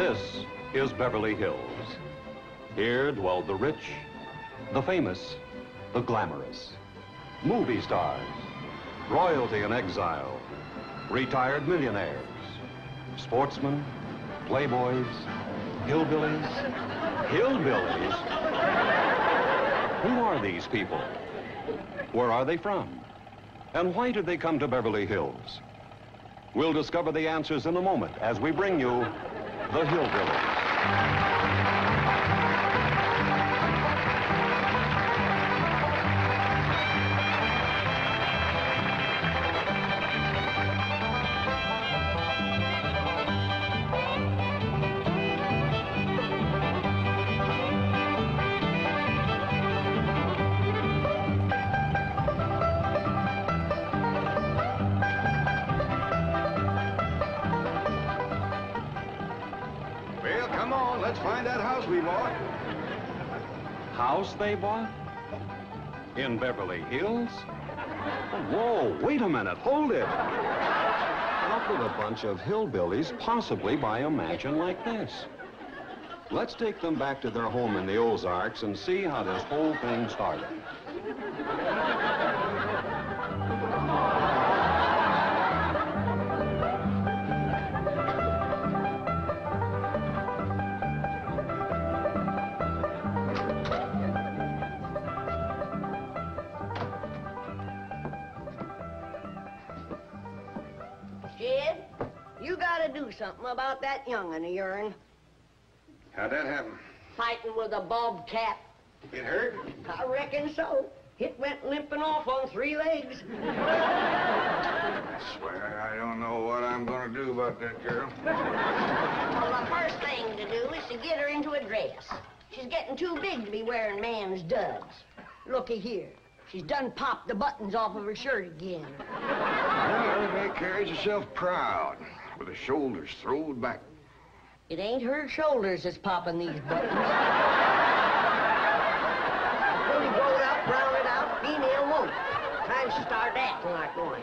This is Beverly Hills. Here dwelled the rich, the famous, the glamorous, movie stars, royalty in exile, retired millionaires, sportsmen, playboys, hillbillies. Hillbillies? Who are these people? Where are they from? And why did they come to Beverly Hills? We'll discover the answers in a moment as we bring you the Hillbillies. Let's find that house we bought. House they bought? In Beverly Hills? Whoa, wait a minute, hold it. How could a bunch of hillbillies possibly buy a mansion like this? Let's take them back to their home in the Ozarks and see how this whole thing started. Jed, you gotta do something about that young'un of yourn. How'd that happen? Fighting with a bobcat. It hurt? I reckon so. It went limping off on 3 legs. I swear I don't know what I'm gonna do about that girl. Well, the first thing to do is to get her into a dress. She's getting too big to be wearing man's duds. Looky here. She's done popped the buttons off of her shirt again. Well, May carries herself proud, with her shoulders throwed back. It ain't her shoulders that's popping these buttons. Really blow it up, round it out, female won't. Time she started acting like one.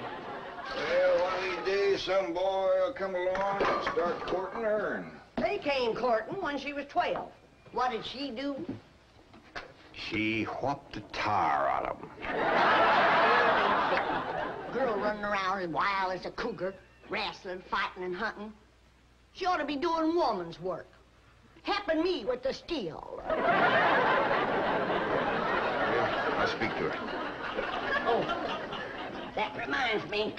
Well, one of these days, some boy will come along and start courting her. They came courting when she was 12. What did she do? She whopped the tar out of him. Girl running around as wild as a cougar, wrestling, fighting, and hunting. She ought to be doing woman's work. Helping me with the steel. Yeah, I'll speak to her. Oh, that reminds me.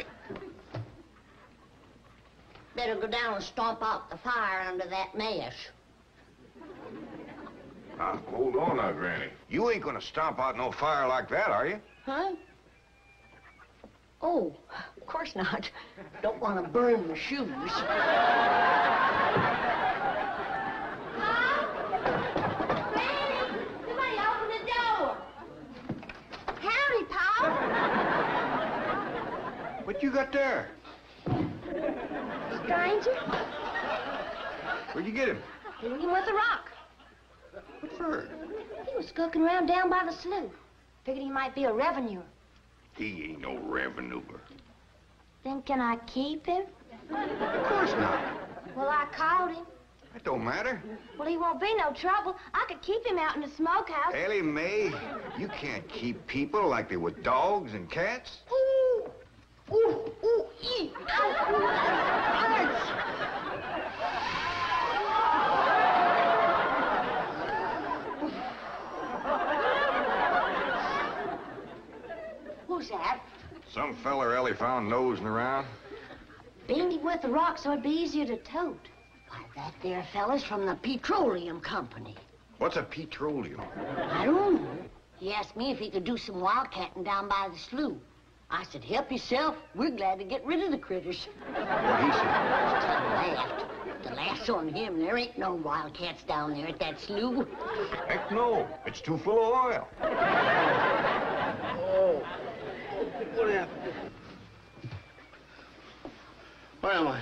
Better go down and stomp out the fire under that mash. Now, hold on now, Granny. You ain't gonna stomp out no fire like that, are you? Huh? Oh, of course not. Don't want to burn my shoes. Huh? Granny, somebody open the door. Howdy, Pa. What you got there? Stranger? Where'd you get him? Hit him with a rock. What for? He was skulking around down by the slough. Figured he might be a revenuer. He ain't no revenuer. Then can I keep him? Of course not. Well, I caught him. That don't matter. Well, he won't be no trouble. I could keep him out in the smokehouse. Ellie Mae, you can't keep people like they were dogs and cats. Ooh, ooh, ooh, ee. Who's that? Some feller Ellie found nosing around. Beamed him with the rock so it'd be easier to tote. Why, that there fella's from the petroleum company. What's a petroleum? I don't know. He asked me if he could do some wildcatting down by the slough. I said, help yourself. We're glad to get rid of the critters. What he said? I laughed. The laugh's on him. There ain't no wildcats down there at that slough. Heck no. It's too full of oil. Oh. What happened? Where am I?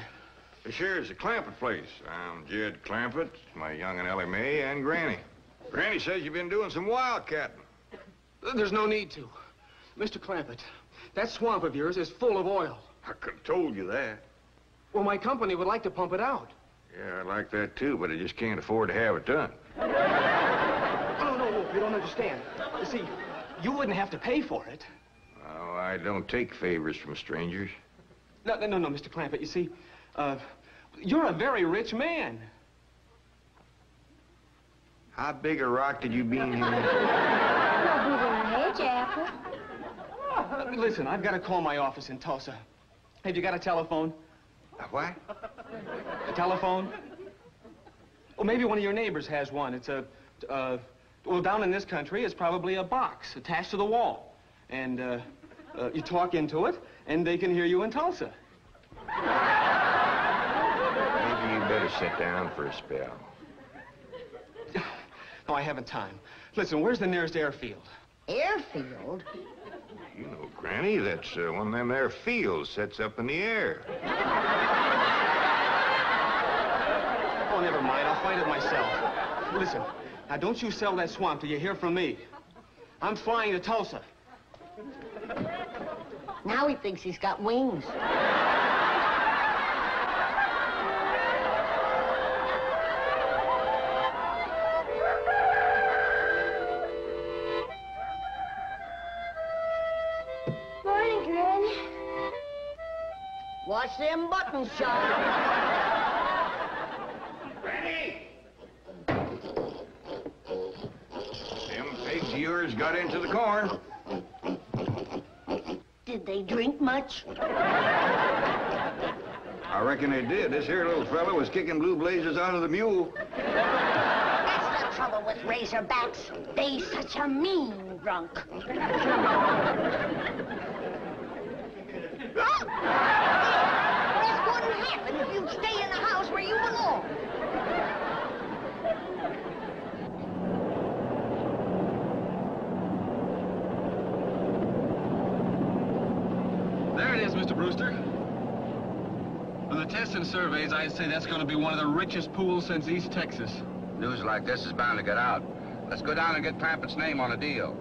This here's the Clampett place. I'm Jed Clampett, my young'un Ellie Mae, and Granny. Granny says you've been doing some wildcatting. There's no need to. Mr. Clampett, that swamp of yours is full of oil. I could have told you that. Well, my company would like to pump it out. Yeah, I like that too, but I just can't afford to have it done. Oh, no, you don't understand. You see, you wouldn't have to pay for it. Oh, I don't take favors from strangers. No, Mr. Clampett, you see, you're a very rich man. How big a rock did you bean here? No bigger than a hedge apple. Listen, I've got to call my office in Tulsa. Have you got a telephone? A what? A telephone? Or maybe one of your neighbors has one. It's well, down in this country, it's probably a box attached to the wall. And, you talk into it, and they can hear you in Tulsa. Maybe you better sit down for a spell. No, I haven't time. Listen, where's the nearest airfield? Airfield? You know, Granny, that's one of them there fields sets up in the air. Oh, never mind. I'll find it myself. Listen, now don't you sell that swamp till you hear from me. I'm flying to Tulsa. Now he thinks he's got wings. Morning, Granny. Watch them buttons, child. Granny! Them pigs of yours got into the corn. Did they drink much? I reckon they did. This here little fella was kicking blue blazes out of the mule. That's the trouble with razorbacks. They such a mean drunk. This wouldn't happen if you'd stay in the house where you belong. There it is, Mr. Brewster. From the tests and surveys, I'd say that's going to be one of the richest pools since East Texas. News like this is bound to get out. Let's go down and get Clampett's name on a deal.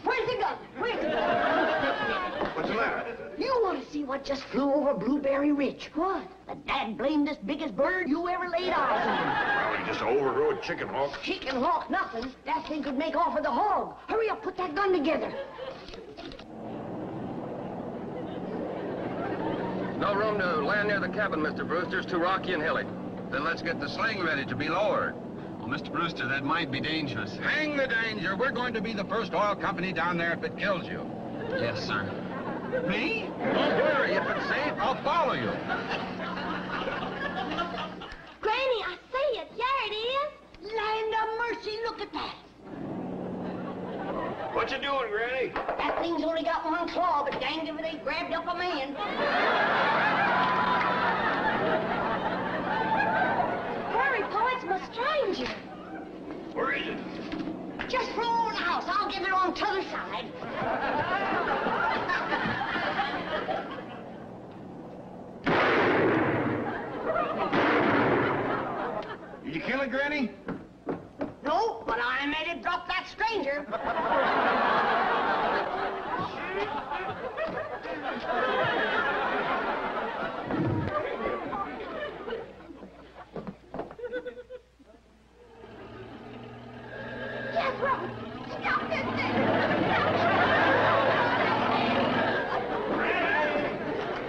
Where's the gun? Where's the gun? What's the matter? You want to see what just flew over Blueberry Ridge? What? The dad-blamedest biggest bird you ever laid eyes on. Probably just an overgrown chicken hawk. Chicken hawk nothing. That thing could make off with the hog. Hurry up, put that gun together. No room to land near the cabin, Mr. Brewster. It's too rocky and hilly. Then let's get the sling ready to be lowered. Well, Mr. Brewster, that might be dangerous. Hang the danger. We're going to be the first oil company down there if it kills you. Yes, sir. Me? Don't worry. If it's safe, I'll follow you. Granny, I see it. There it is. Land of mercy, look at that. What you doing, Granny? That thing's only got one claw, but danged if it ain't grabbed up a man. Hurry, Pa, it's my stranger. Where is it? Just flew over the house. I'll get it on t'other side. Did you kill it, Granny? No, but I made it drop that stranger. Yes, Robert. Stop this thing.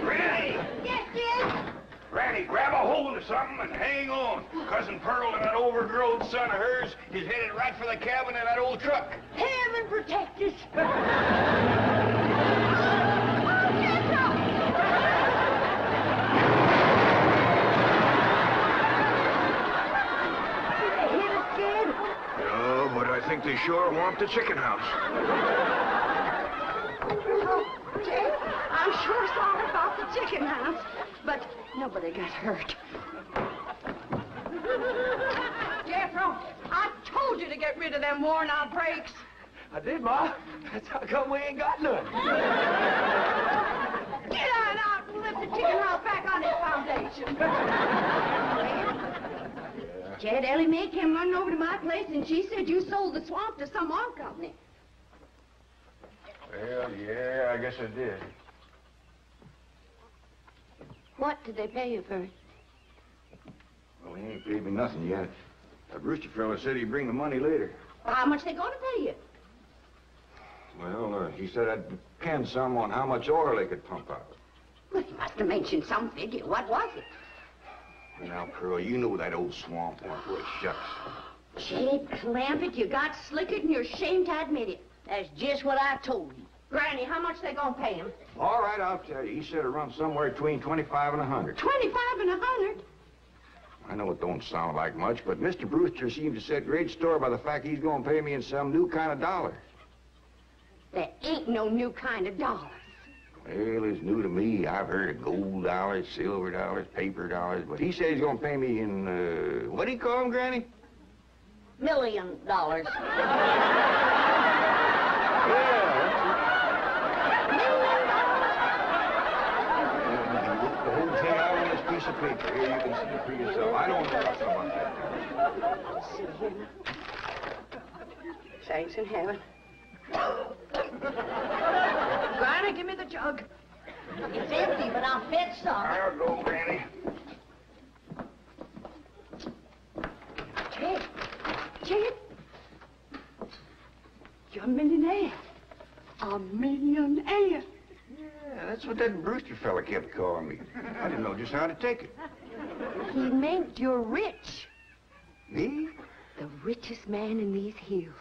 Granny! Yes, dear. Granny, grab a hold of something and hang on. Cousin Pearl and that overgrown son of hers is headed right for the cabin in that old truck. Heaven protect us. No, but I think they sure want the chicken house. Jay, I'm sure sorry about the chicken house, but nobody got hurt. Jethro, I told you to get rid of them worn-out brakes. I did, Ma. That's how come we ain't got none. Get on out and lift the chicken house back on its foundation. Jed, Ellie Mae came running over to my place, and she said you sold the swamp to some oil company. Well, yeah, I guess I did. What did they pay you for? Well, he ain't paid me nothing yet. That Brewster fella said he'd bring the money later. Well, how much they gonna pay you? Well, he said I'd depend some on how much oil they could pump out. Well, he must have mentioned some figure. What was it? Well, now, Pearl, you know that old swamp won't put shucks. Jed Clampett, you got slicker and you're ashamed to admit it. That's just what I told you. Granny, how much they gonna pay him? All right, I'll tell you. He said it runs somewhere between 25 and 100. 25 and 100? I know it don't sound like much, but Mr. Brewster seems to set great store by the fact he's going to pay me in some new kind of dollar. There ain't no new kind of dollars. Well, it's new to me. I've heard of gold dollars, silver dollars, paper dollars, but he says he's going to pay me in, what do you call them, Granny? $1 million. The whole thing out on this piece of paper. Here, you can see it for yourself. I don't know nothing about that. See here. Saints in heaven. Granny, give me the jug. It's empty, but I'll fetch some. I'll go, Granny. Jed, you're a millionaire. A millionaire. Yeah, that's what that Brewster fella kept calling me. I didn't know just how to take it. He meant you're rich. Me? The richest man in these hills.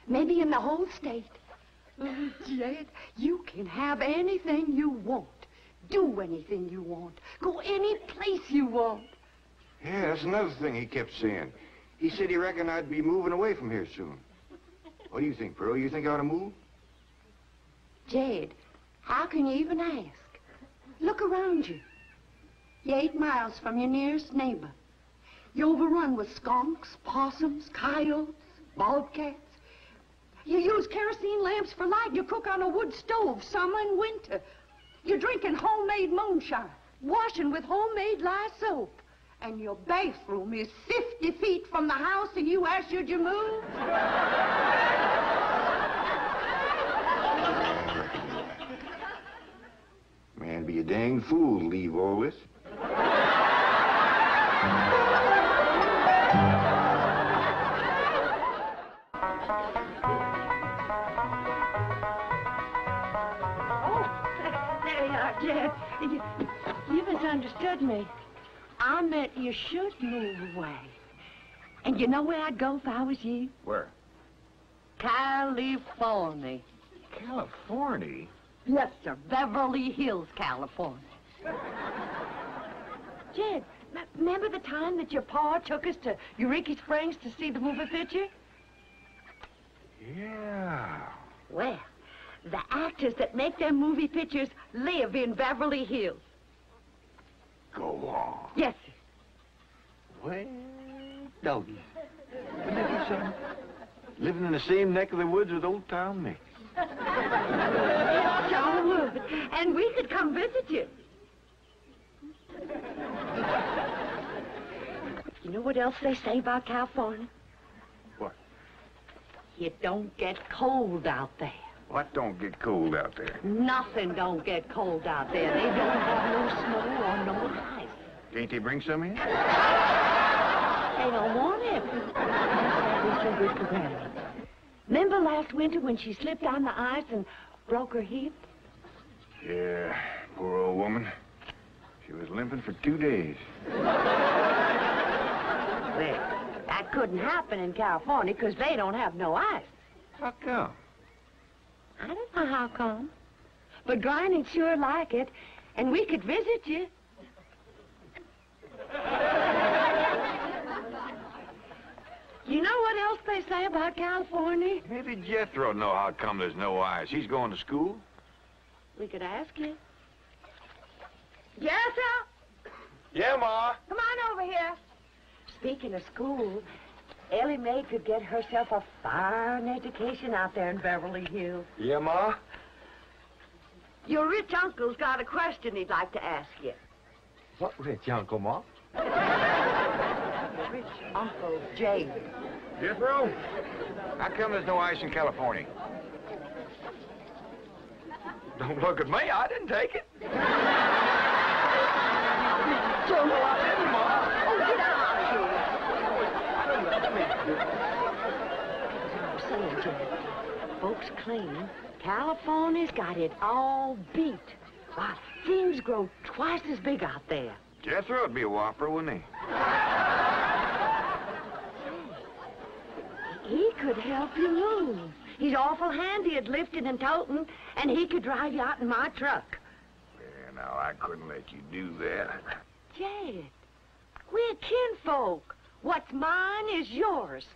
Maybe in the whole state. Oh, Jed, you can have anything you want. Do anything you want. Go any place you want. Yeah, that's another thing he kept saying. He said he reckoned I'd be moving away from here soon. What do you think, Pearl? You think I ought to move? Jed, how can you even ask? Look around you. You're 8 miles from your nearest neighbor. You're overrun with skunks, possums, coyotes, bobcats. You use kerosene lamps for light. You cook on a wood stove, summer and winter. You're drinking homemade moonshine, washing with homemade lye soap. And your bathroom is 50 feet from the house, and you ask, should you move? Man, be a dang fool to leave all this. There you are, Jed. You misunderstood me. I meant you should move away. And you know where I'd go if I was you? Where? California. California? Yes, sir. Beverly Hills, California. Jed, remember the time that your pa took us to Eureka Springs to see the movie picture? Yeah. Well, the actors that make them movie pictures live in Beverly Hills. Go on. Yes, sir. Well, doggy. Wouldn't that be something? Living in the same neck of the woods with old Tom Mix. Sure would. And we could come visit you. You know what else they say about California? What? It don't get cold out there. What don't get cold out there? Nothing don't get cold out there. They don't have no snow or no ice. Can't they bring some in? They don't want it. That's so good for Granny. Remember last winter when she slipped on the ice and broke her hip? Yeah, poor old woman. She was limping for 2 days. Well, that couldn't happen in California because they don't have no ice. How come? I don't know how come. But Granny'd sure like it, and we could visit you. You know what else they say about California? Maybe Jethro know how come there's no ice. He's going to school. We could ask you. Jethro? Yeah, Ma. Come on over here. Speaking of school, Ellie Mae could get herself a fine education out there in Beverly Hills. Yeah, Ma? Your rich uncle's got a question he'd like to ask you. What rich uncle, Ma? Rich Uncle Jay. Jethro? How come there's no ice in California? Don't look at me. I didn't take it. Don't go out anymore. Oh, get out of here. I'm saying, Jed, folks claim California's got it all beat. Why, things grow twice as big out there. Jethro would be a whopper, wouldn't he? He could help you move. He's awful handy at lifting and toting, and he could drive you out in my truck. Yeah, now, I couldn't let you do that. Jed, we're kinfolk. What's mine is yours.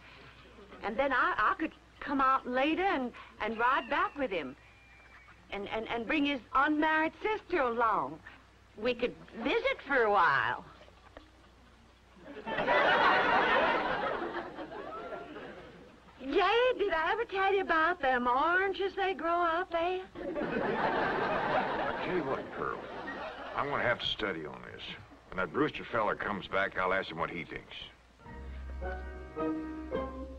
And then I could come out later and ride back with him. And bring his unmarried sister along. We could visit for a while. Jay, did I ever tell you about them oranges they grow out there? Tell you what, Pearl, I'm going to have to study on this. When that Brewster fella comes back, I'll ask him what he thinks.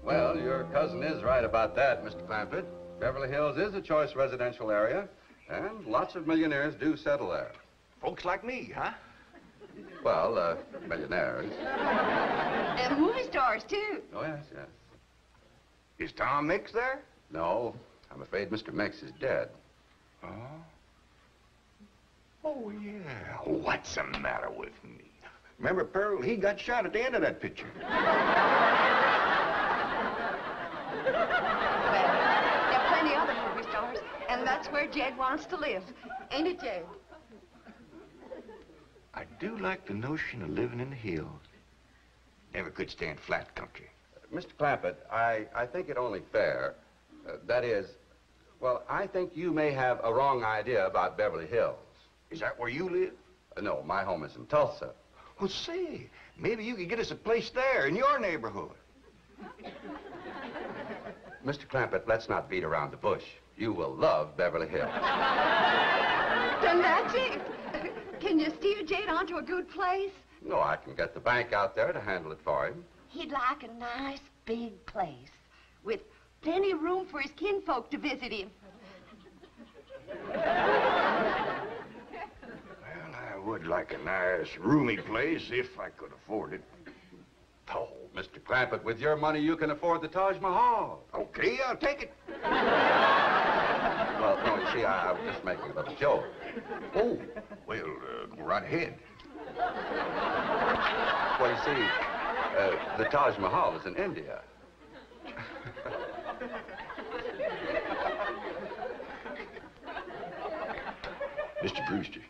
Well, your cousin is right about that, Mr. Clampett. Beverly Hills is a choice residential area, and lots of millionaires do settle there. Folks like me, huh? Well, millionaires. And movie stars, too. Oh, yes, yes. Is Tom Mix there? No, I'm afraid Mr. Mix is dead. Oh? Oh, yeah. What's the matter with me? Remember, Pearl, he got shot at the end of that picture. Well, there are plenty other movie stars, and that's where Jed wants to live. Ain't it, Jed? I do like the notion of living in the hills. Never could stand flat country. Mr. Clampett, I think it only fair. That is, well, I think you may have a wrong idea about Beverly Hills. Is that where you live? No, my home is in Tulsa. Well, say, maybe you could get us a place there in your neighborhood. Mr. Clampett, let's not beat around the bush. You will love Beverly Hills. Then that's it. Can you steer Jade onto a good place? No, I can get the bank out there to handle it for him. He'd like a nice big place with plenty of room for his kinfolk to visit him. Well, I would like a nice, roomy place if I could afford it. Oh, Mr. Clampett, with your money, you can afford the Taj Mahal. Okay, I'll take it. Well, no, you see, I was just making a little joke. Oh, well, go right ahead. Well, you see, the Taj Mahal is in India. Mr. Brewster,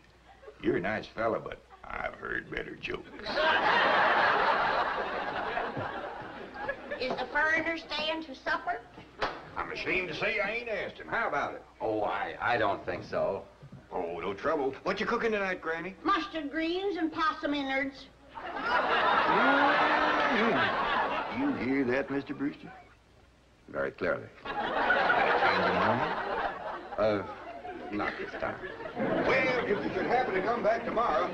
you're a nice fella, but I've heard better jokes. Is the foreigner staying to supper? I'm ashamed to say I ain't asked him. How about it? Oh, I don't think so. Oh, no trouble. What you cooking tonight, Granny? Mustard greens and possum innards. You hear that, Mr. Brewster? Very clearly. Changing home? Not this time. Well, if you should happen to come back tomorrow,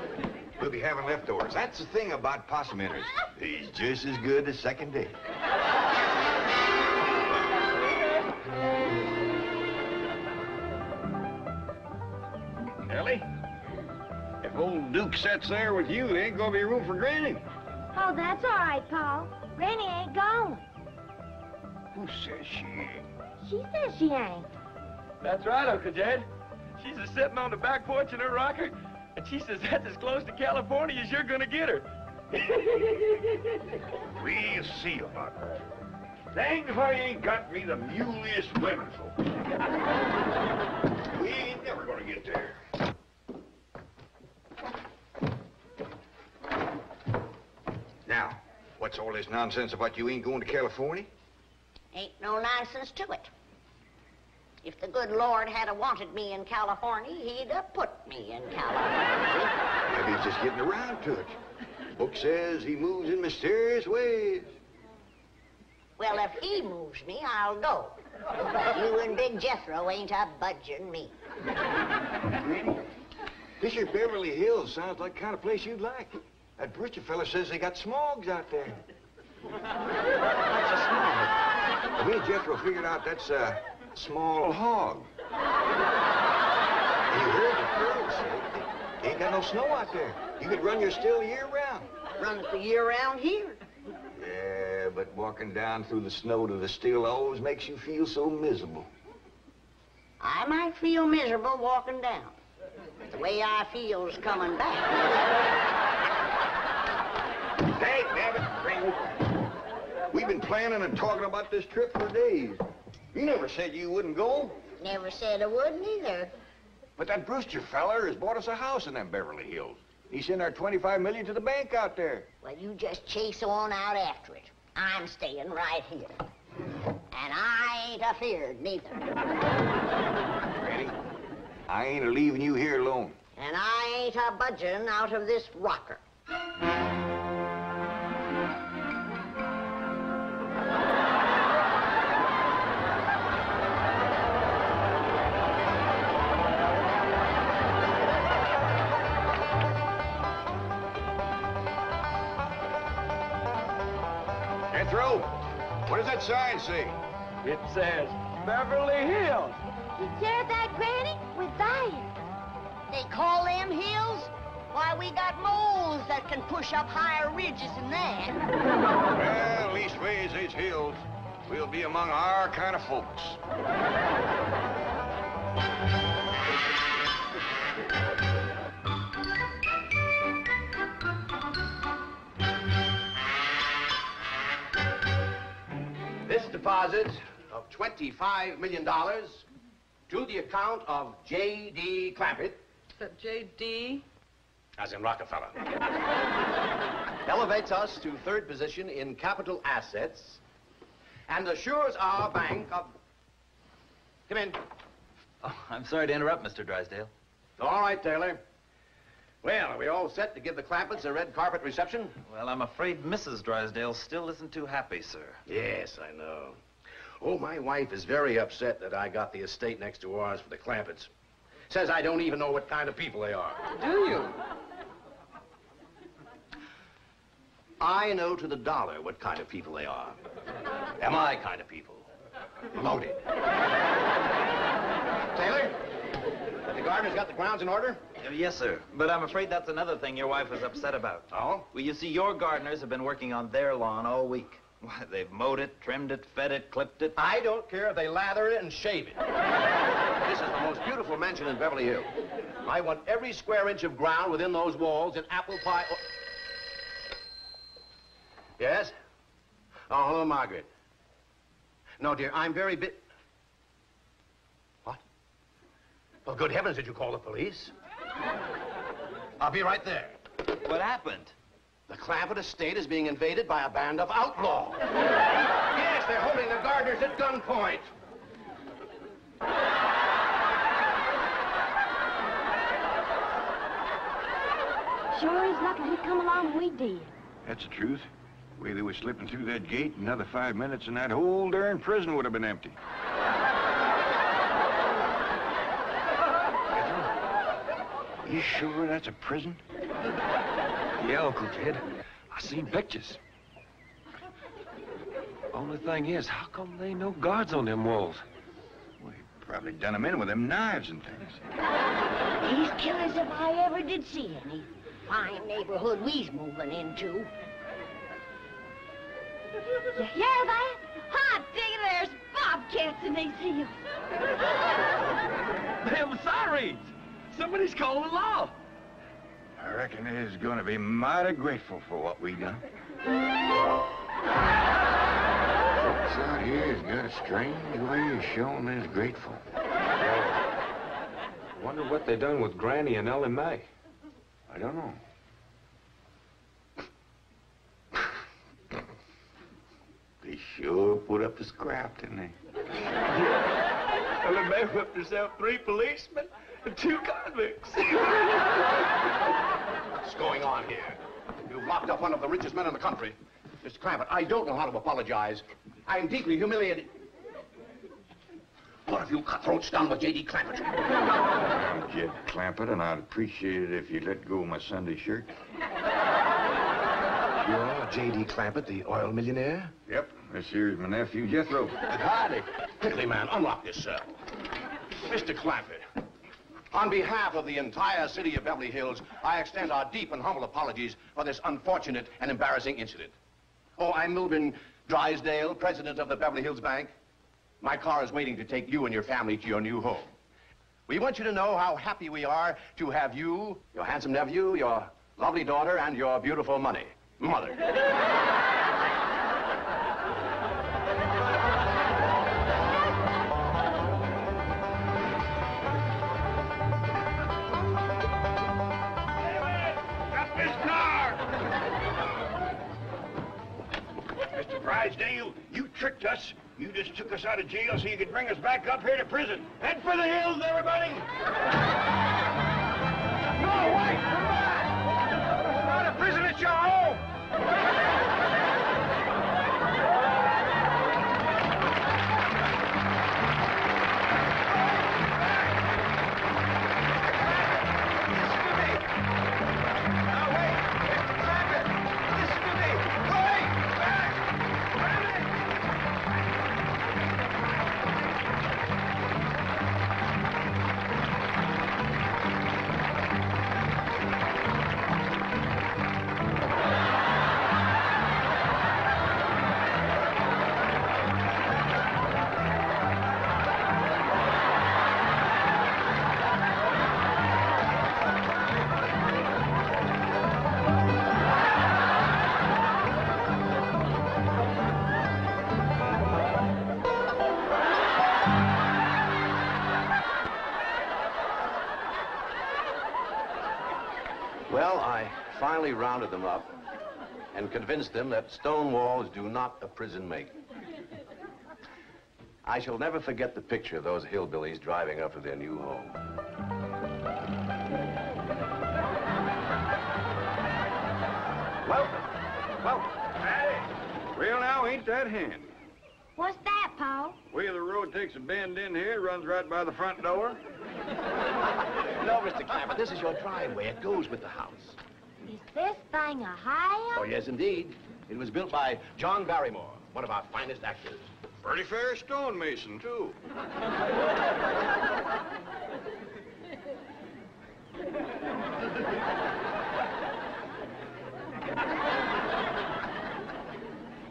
we'll be having leftovers. That's the thing about possum innards. He's just as good the second day. Ellie, if old Duke sits there with you, there ain't gonna be room for Granny. Oh, that's all right, Paul. Granny ain't gone. Who says she ain't? She says she ain't. That's right, Uncle Jed. She's a sitting on the back porch in her rocker, and she says that's as close to California as you're gonna get her. We'll see about that. Dang if I ain't got me the muleyest women folk. We ain't never gonna get there. Now, what's all this nonsense about you ain't going to California? Ain't no nonsense to it. If the good Lord had wanted me in California, he'd have put me in California. Maybe he's just getting around to it. Book says he moves in mysterious ways. Well, if he moves me, I'll go. You and Big Jethro ain't a budging me. This here Beverly Hills sounds like the kind of place you'd like. That Brewster fella says they got smogs out there. What's a smog? Me and Jethro figured out that's a small hog. You heard the girl say Ain't got no snow out there. You could run your still year-round. Run it the year round here. Yeah, but walking down through the snow to the still always makes you feel so miserable. I might feel miserable walking down. But the way I feel's coming back. Hey, Nabbit. We've been planning and talking about this trip for days. You never said you wouldn't go. Never said I wouldn't either. But that Brewster feller has bought us a house in them Beverly Hills. He sent our $25 million to the bank out there. Well, you just chase on out after it. I'm staying right here. And I ain't afeared neither. Granny, I ain't a-leaving you here alone. And I ain't a-budging out of this rocker. Jethro, what does that sign say? It says Beverly Hills. You hear that, Granny? We're there. They call them hills? Why, we got moles that can push up higher ridges than that. Well, leastways, these hills. We'll be among our kind of folks. This deposit of $25 million to the account of J.D. Clampett. J.D.? As in Rockefeller. Elevates us to third position in capital assets and assures our bank of... Come in. Oh, I'm sorry to interrupt, Mr. Drysdale. All right, Taylor. Well, are we all set to give the Clampetts a red carpet reception? Well, I'm afraid Mrs. Drysdale still isn't too happy, sir. Yes, I know. Oh, my wife is very upset that I got the estate next to ours for the Clampetts. Says I don't even know what kind of people they are. Do you? I know to the dollar what kind of people they are. They're my kind of people. Loaded. Taylor, the gardener's got the grounds in order? Yes, sir. But I'm afraid that's another thing your wife was upset about. Oh? Well, you see, your gardeners have been working on their lawn all week. Why, they've mowed it, trimmed it, fed it, clipped it. I don't care if they lather it and shave it. This is the most beautiful mansion in Beverly Hills. I want every square inch of ground within those walls in apple pie... Yes? Oh, hello, Margaret. No, dear, I'm very What? Well, good heavens, did you call the police? I'll be right there. What happened? The Clampett estate is being invaded by a band of outlaws. Yes, they're holding the gardeners at gunpoint. Sure is lucky we come along when we did. That's the truth. The way they were slipping through that gate, another 5 minutes and that whole darn prison would have been empty. You sure that's a prison? Yeah, Uncle Ted. I seen pictures. Only thing is, how come there ain't no guards on them walls? Well, he probably done them in with them knives and things. These killers if I ever did see any. Fine neighborhood we's moving into. You hear that? Hot diggity, there's bobcats in these hills. Them sirens! Somebody's calling the law. I reckon they's gonna be mighty grateful for what we done. Folks out here has got a strange way of showing they's grateful. Wonder what they done with Granny and Ellie Mae. I don't know. They sure put up a scrap, didn't they? Ellie Mae whipped herself 3 policemen and 2 convicts. What's going on here? You've locked up one of the richest men in the country. Mr. Clampett, I don't know how to apologize. I'm deeply humiliated. What have you cutthroats done with J.D. Clampett? I'm Jed Clampett, and I'd appreciate it if you let go of my Sunday shirt. You're J.D. Clampett, the oil millionaire? Yep. This here's my nephew, Jethro. Howdy. Quickly, man, unlock this cell. Mr. Clampett, On behalf of the entire city of Beverly Hills, I extend our deep and humble apologies for this unfortunate and embarrassing incident. Oh, I'm Milburn Drysdale, president of the Beverly Hills Bank. My car is waiting to take you and your family to your new home. We want you to know how happy we are to have you, your handsome nephew, your lovely daughter, and your beautiful mother. Mr. Drysdale, you tricked us. You just took us out of jail so you could bring us back up here to prison. Head for the hills, everybody! No, wait! Come back! Not a prison, it's your home! Well, I finally rounded them up and convinced them that stone walls do not a prison make. I shall never forget the picture of those hillbillies driving up to their new home. Welcome. Hey, well now, ain't that handy? What's that, Paul? Way the road takes a bend in here, runs right by the front door. No, Mr. Clampett, this is your driveway. It goes with the house. Is this thing a house? Oh, yes, indeed. It was built by John Barrymore, one of our finest actors. Pretty fair stonemason, too.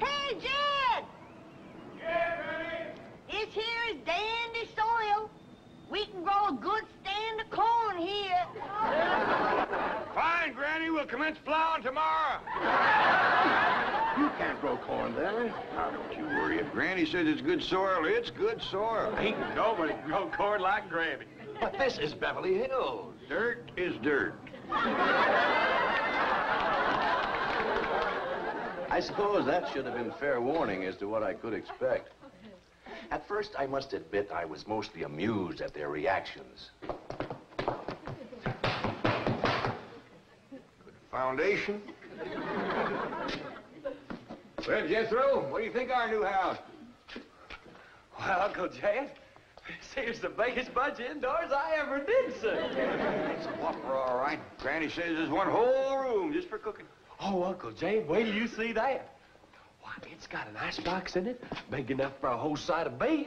Hey, Jed! This here is dandy soil. We can grow a good stand of corn here. Fine, Granny. We'll commence plowing tomorrow. You can't grow corn there. Now, don't you worry. If Granny says it's good soil, it's good soil. Ain't nobody can grow corn like Granny. But this is Beverly Hills. Dirt is dirt. I suppose that should have been fair warning as to what I could expect. At first, I must admit I was mostly amused at their reactions. Good foundation. Well, Jethro, what do you think of our new house? Well, Uncle Jed, this is the biggest bunch indoors I ever did see. It's a whopper, all right. Granny says there's one whole room just for cooking. Oh, Uncle Jed, wait till you see that. Why, it's got an icebox in it, big enough for a whole side of beef.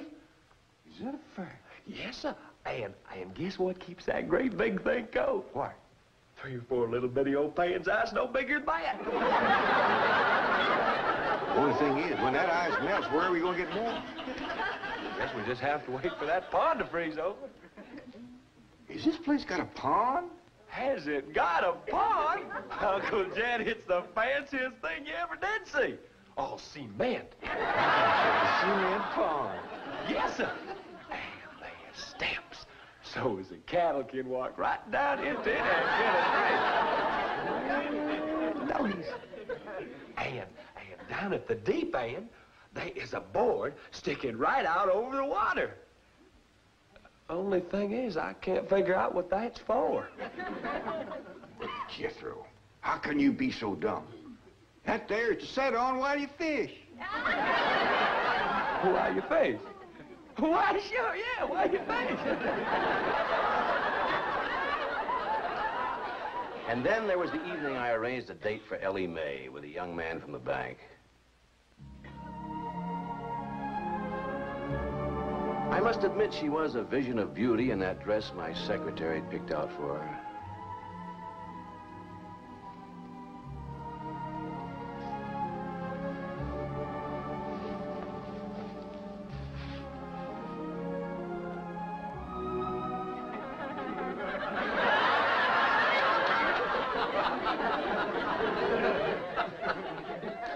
Is that a fact? Yes, sir. And guess what keeps that great big thing cold? What? 3 or 4 little bitty old pans ice no bigger than that. Only thing is, when that ice melts, where are we going to get more? Guess we just have to wait for that pond to freeze over. Is this place got a pond? Has it got a pond? Uncle Jed, it's the fanciest thing you ever did see. All cement. A cement pond. Yes, sir. And there's steps. So as the cattle can walk right down into it and get a drink. Notice. And down at the deep end, there is a board sticking right out over the water. Only thing is, I can't figure out what that's for. Jethro, how can you be so dumb? That there is to set on while you fish. While you fish? Why, sure, yeah, while you fish. And then there was the evening I arranged a date for Ellie Mae with a young man from the bank. I must admit she was a vision of beauty in that dress my secretary had picked out for her.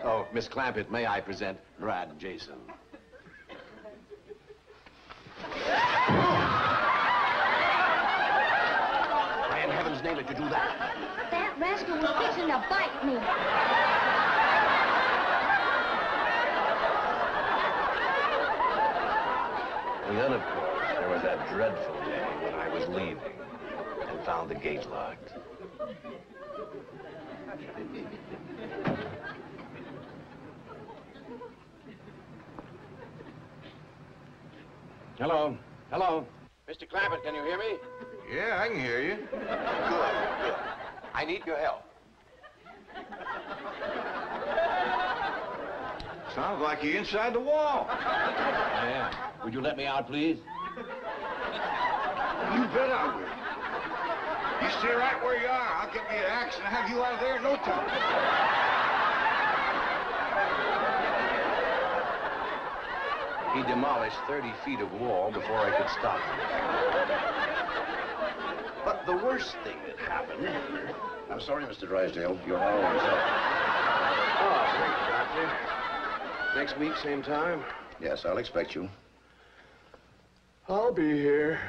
Oh, Miss Clampett, may I present Brad Jason? Why in heaven's name did you do that? That rascal was fixing to bite me. And then, of course, there was that dreadful day when I was leaving and found the gate locked. Hello? Hello? Mr. Clampett, can you hear me? Yeah, I can hear you. Good, good. I need your help. Sounds like you're inside the wall. Yeah. Would you let me out, please? You bet I will. You stay right where you are. I'll get me an axe and have you out of there in no time. He demolished 30 feet of wall before I could stop him. But the worst thing that happened... I'm sorry, Mr. Drysdale. You're all on set. Oh, thank you, Doctor. Next week, same time? Yes, I'll expect you. I'll be here.